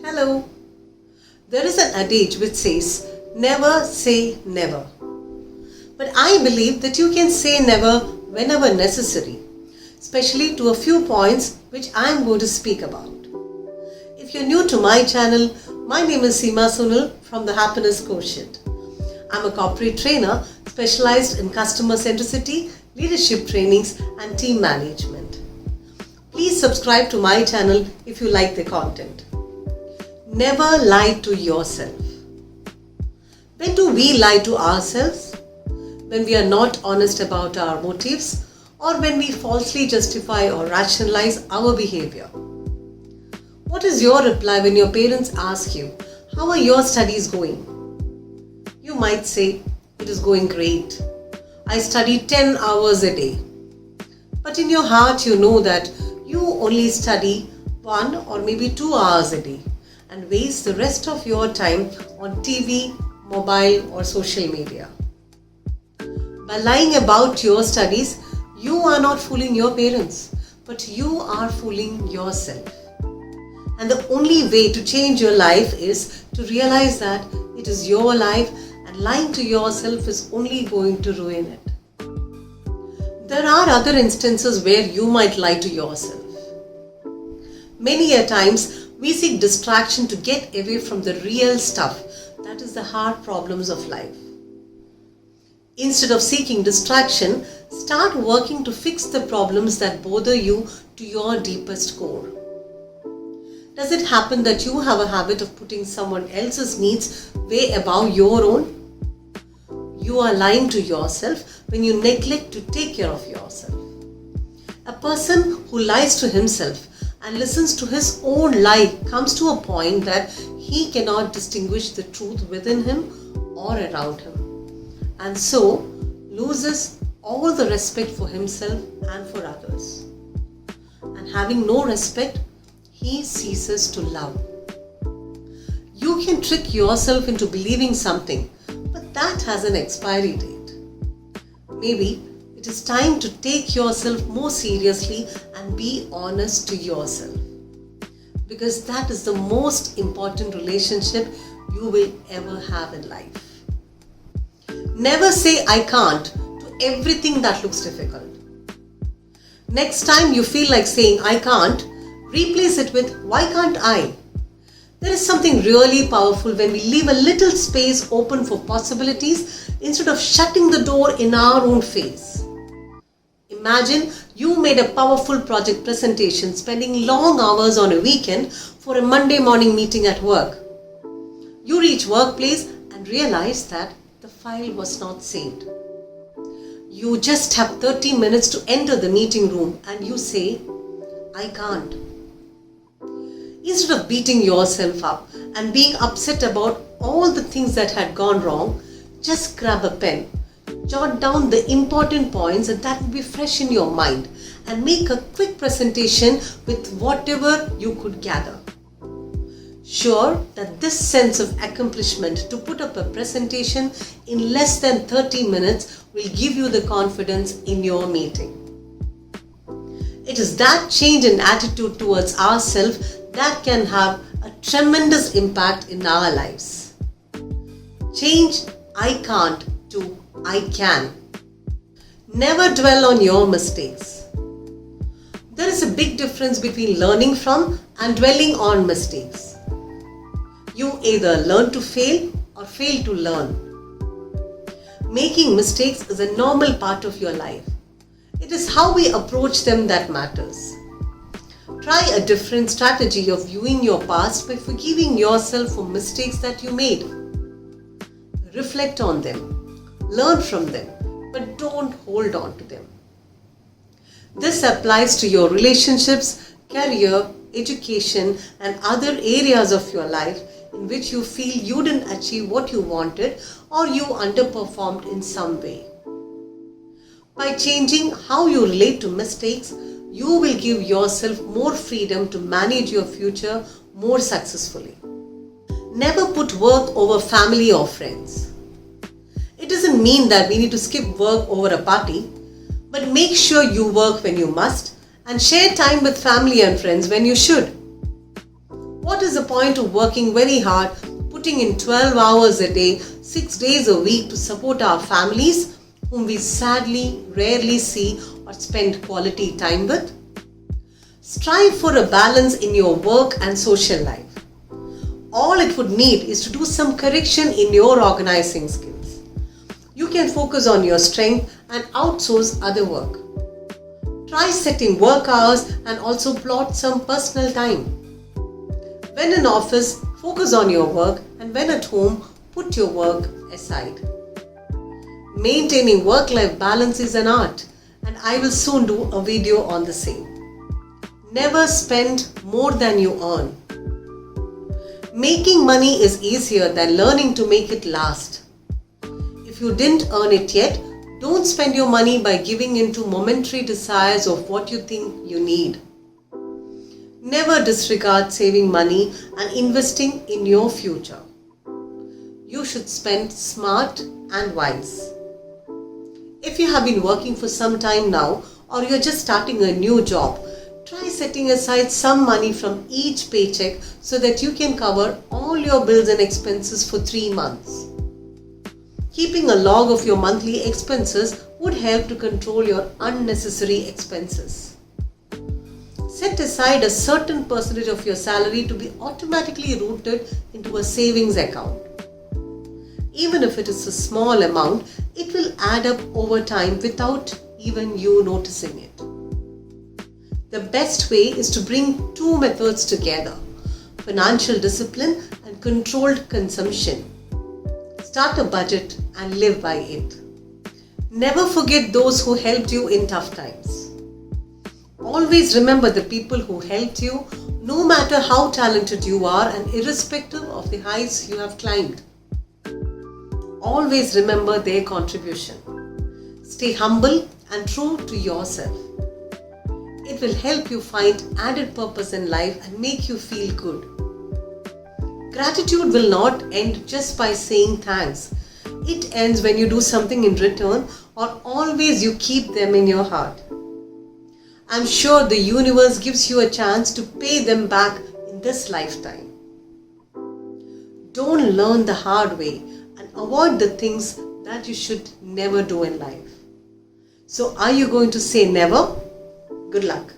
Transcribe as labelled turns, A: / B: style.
A: Hello. There is an adage which says, never say never. But I believe that you can say never whenever necessary, especially to a few points which I am going to speak about. If you're new to my channel, my name is Seema Sunil from the Happiness Quotient. I'm a corporate trainer specialized in customer centricity, leadership trainings and team management. Please subscribe to my channel if you like the content. Never lie to yourself. When do we lie to ourselves? When we are not honest about our motives or when we falsely justify or rationalize our behavior. What is your reply when your parents ask you, how are your studies going? You might say, it is going great. I study 10 hours a day. But in your heart you know that you only study 1 or maybe 2 hours a day and waste the rest of your time on TV, mobile or social media. By lying about your studies, you are not fooling your parents, but you are fooling yourself. And the only way to change your life is to realize that it is your life and lying to yourself is only going to ruin it. There are other instances where you might lie to yourself. Many a times, we seek distraction to get away from the real stuff, that is the hard problems of life. Instead of seeking distraction, start working to fix the problems that bother you to your deepest core. Does it happen that you have a habit of putting someone else's needs way above your own? You are lying to yourself when you neglect to take care of yourself. A person who lies to himself and listens to his own lie comes to a point that he cannot distinguish the truth within him or around him, and so loses all the respect for himself and for others. And having no respect, he ceases to love. You can trick yourself into believing something, but that has an expiry date. Maybe it is time to take yourself more seriously and be honest to yourself. Because that is the most important relationship you will ever have in life. Never say I can't to everything that looks difficult. Next time you feel like saying I can't, replace it with why can't I? There is something really powerful when we leave a little space open for possibilities instead of shutting the door in our own face. Imagine you made a powerful project presentation spending long hours on a weekend for a Monday morning meeting at work. You reach workplace and realize that the file was not saved. You just have 30 minutes to enter the meeting room and you say, I can't. Instead of beating yourself up and being upset about all the things that had gone wrong, just grab a pen. Jot down the important points that will be fresh in your mind and make a quick presentation with whatever you could gather. Sure that this sense of accomplishment to put up a presentation in less than 30 minutes will give you the confidence in your meeting. It is that change in attitude towards ourselves that can have a tremendous impact in our lives. Change I can't to I can. Never dwell on your mistakes. There is a big difference between learning from and dwelling on mistakes. You either learn to fail or fail to learn. Making mistakes is a normal part of your life. It is how we approach them that matters. Try a different strategy of viewing your past by forgiving yourself for mistakes that you made. Reflect on them. Learn from them, but don't hold on to them. This applies to your relationships, career, education, and other areas of your life in which you feel you didn't achieve what you wanted or you underperformed in some way. By changing how you relate to mistakes, you will give yourself more freedom to manage your future more successfully. Never put work over family or friends. It doesn't mean that we need to skip work over a party, but make sure you work when you must and share time with family and friends when you should. What is the point of working very hard, putting in 12 hours a day, 6 days a week to support our families, whom we sadly rarely see or spend quality time with? Strive for a balance in your work and social life. All it would need is to do some correction in your organizing skills. You can focus on your strength and outsource other work. Try setting work hours and also plot some personal time. When in office, focus on your work, and when at home, put your work aside. Maintaining work-life balance is an art, and I will soon do a video on the same. Never spend more than you earn. Making money is easier than learning to make it last. If you didn't earn it yet, don't spend your money by giving in to momentary desires of what you think you need. Never disregard saving money and investing in your future. You should spend smart and wise. If you have been working for some time now, or you're just starting a new job, try setting aside some money from each paycheck so that you can cover all your bills and expenses for 3 months. Keeping a log of your monthly expenses would help to control your unnecessary expenses. Set aside a certain percentage of your salary to be automatically routed into a savings account. Even if it is a small amount, it will add up over time without even you noticing it. The best way is to bring two methods together: financial discipline and controlled consumption. Start a budget and live by it. Never forget those who helped you in tough times. Always remember the people who helped you, no matter how talented you are and irrespective of the heights you have climbed. Always remember their contribution. Stay humble and true to yourself. It will help you find added purpose in life and make you feel good. Gratitude will not end just by saying thanks. It ends when you do something in return, or always you keep them in your heart. I'm sure the universe gives you a chance to pay them back in this lifetime. Don't learn the hard way and avoid the things that you should never do in life. So are you going to say never? Good luck.